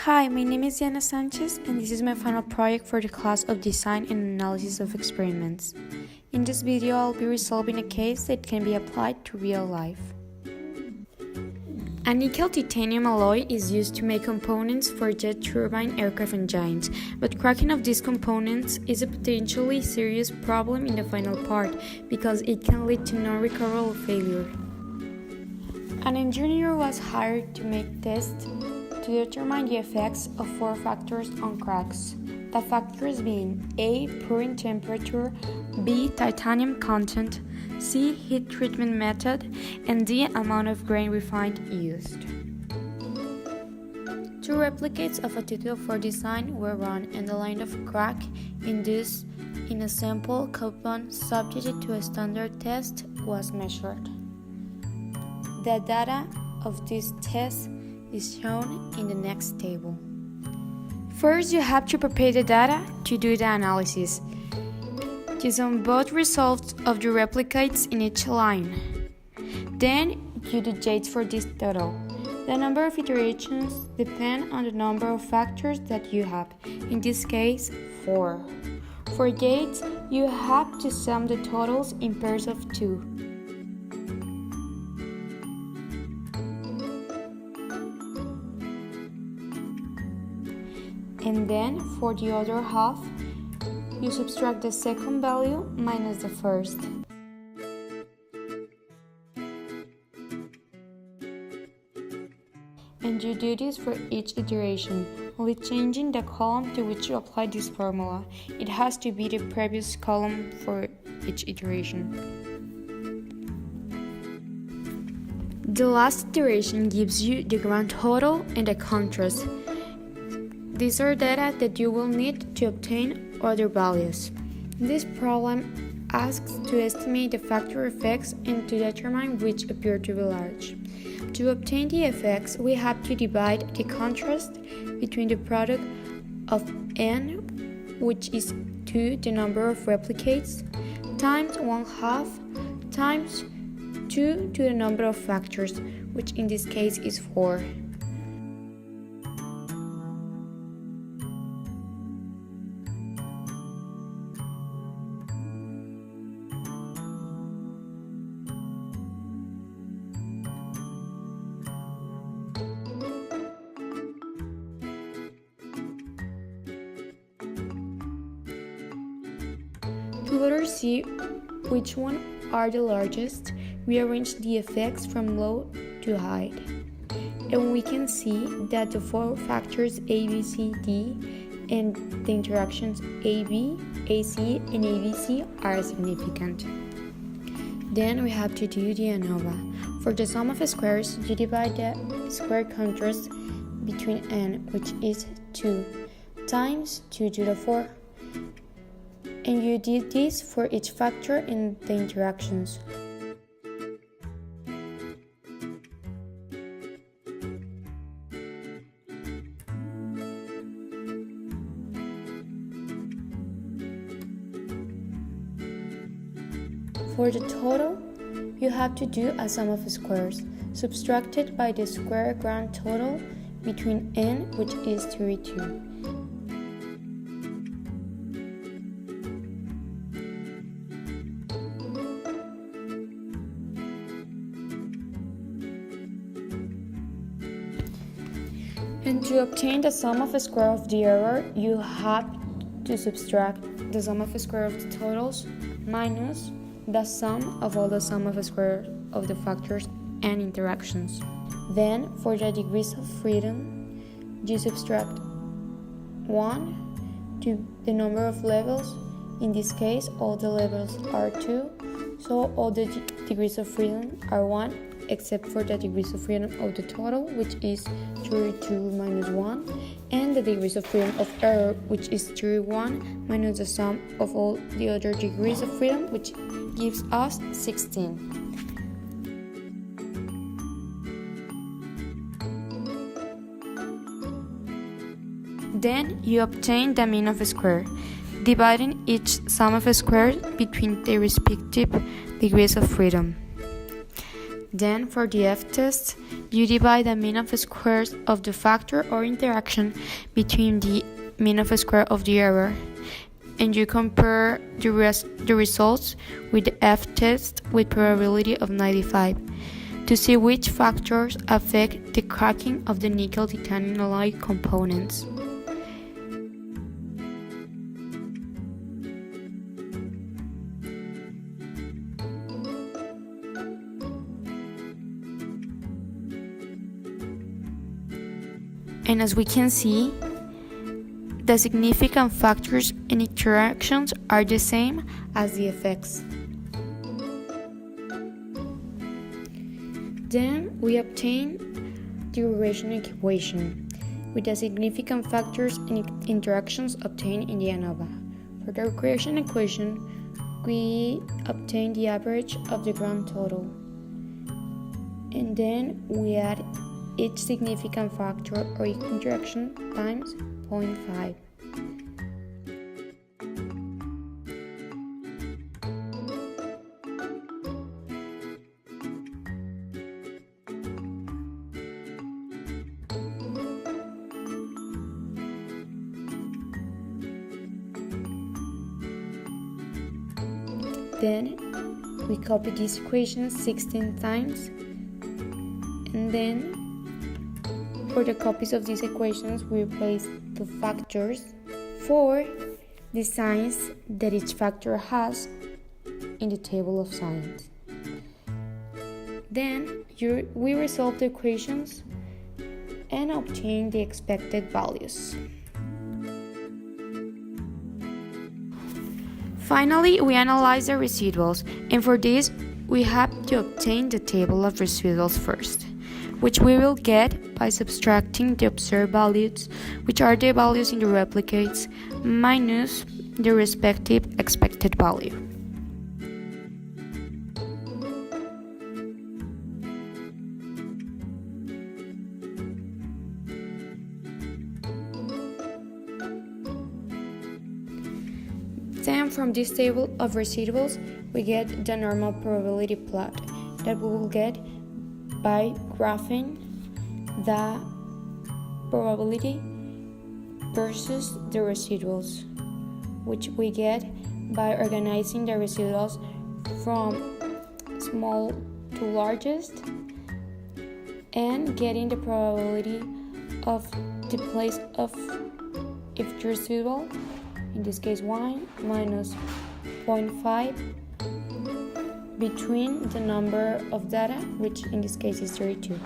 Hi, my name is Diana Sanchez, and this is my final project for the class of Design and Analysis of Experiments. In this video, I'll be resolving a case that can be applied to real life. A nickel-titanium alloy is used to make components for jet turbine aircraft engines, but cracking of these components is a potentially serious problem in the final part because it can lead to non-recoverable failure. An engineer was hired to make tests to determine the effects of 4 factors on cracks. The factors being A. Pouring temperature, B. Titanium content, C. Heat treatment method, and D. Amount of grain refined used. 2 replicates of a T204 design were run and the line of crack induced in a sample coupon subjected to a standard test was measured. The data of this test is shown in the next table. First, you have to prepare the data to do the analysis. Use on both results of the replicates in each line. Then, you do dates for this total. The number of iterations depend on the number of factors that you have, in this case, 4. For dates, you have to sum the totals in pairs of 2. And then, for the other half, you subtract the second value minus the first. And you do this for each iteration, only changing the column to which you apply this formula. It has to be the previous column for each iteration. The last iteration gives you the grand total and the contrast. These are data that you will need to obtain other values. This problem asks to estimate the factor effects and to determine which appear to be large. To obtain the effects, we have to divide the contrast between the product of n, which is 2, the number of replicates, times 1/2, times 2 to the number of factors, which in this case is 4. To better see which one are the largest, we arrange the effects from low to high. And we can see that the 4 factors A, B, C, D and the interactions AB, AC, and ABC are significant. Then we have to do the ANOVA. For the sum of squares, you divide the square contrast between n, which is 2, times 2 to the 4. And you did this for each factor in the interactions. For the total, you have to do a sum of squares, subtracted by the square grand total between n, which is 32. And to obtain the sum of the square of the error, you have to subtract the sum of the square of the totals minus the sum of all the sum of the square of the factors and interactions. Then, for the degrees of freedom, you subtract 1 to the number of levels. In this case, all the levels are 2, so all the degrees of freedom are 1, except for the degrees of freedom of the total, which is 32 minus 1, and the degrees of freedom of error, which is 31 minus the sum of all the other degrees of freedom, which gives us 16. Then you obtain the mean of a square, dividing each sum of a square between their respective degrees of freedom. Then, for the f-test, you divide the mean of squares of the factor or interaction between the mean of a square of the error, and you compare the results with the f-test with probability of 95 to see which factors affect the cracking of the nickel-titanium alloy components. And as we can see, the significant factors and interactions are the same as the effects. Then we obtain the regression equation with the significant factors and interactions obtained in the ANOVA. For the regression equation, we obtain the average of the grand total, and then we add each significant factor or interaction times 0.5. Then we copy this equation 16 times, and then for the copies of these equations, we replace the factors for the signs that each factor has in the table of signs. Then we resolve the equations and obtain the expected values. Finally, we analyze the residuals, and for this, we have to obtain the table of residuals first, which we will get by subtracting the observed values, which are the values in the replicates, minus the respective expected value. Then from this table of residuals, we get the normal probability plot that we will get by graphing the probability versus the residuals, which we get by organizing the residuals from small to largest and getting the probability of the place of each residual, in this case 1 minus 0.5, between the number of data, which in this case is 32.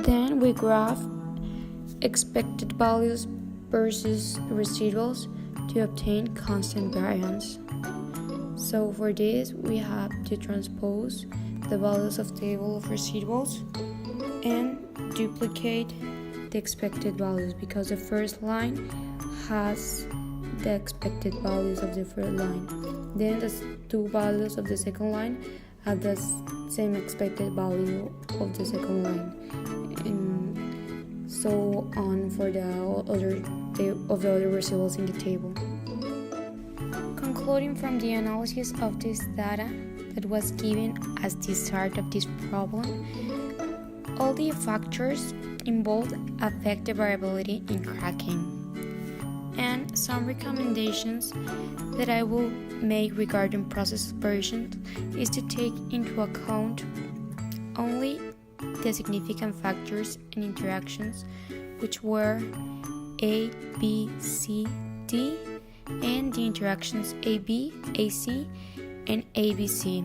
Then we graph expected values versus residuals to obtain constant variance. So for this, we have to transpose the values of table of residuals and duplicate the expected values, because the first line has the expected values of the first line. Then the two values of the second line have the same expected value of the second line, and so on for the other residuals in the table. Concluding from the analysis of this data that was given as the start of this problem, all the factors involved affect the variability in cracking. And some recommendations that I will make regarding process versions is to take into account only the significant factors and interactions, which were A, B, C, D, and the interactions AB, AC, and ABC.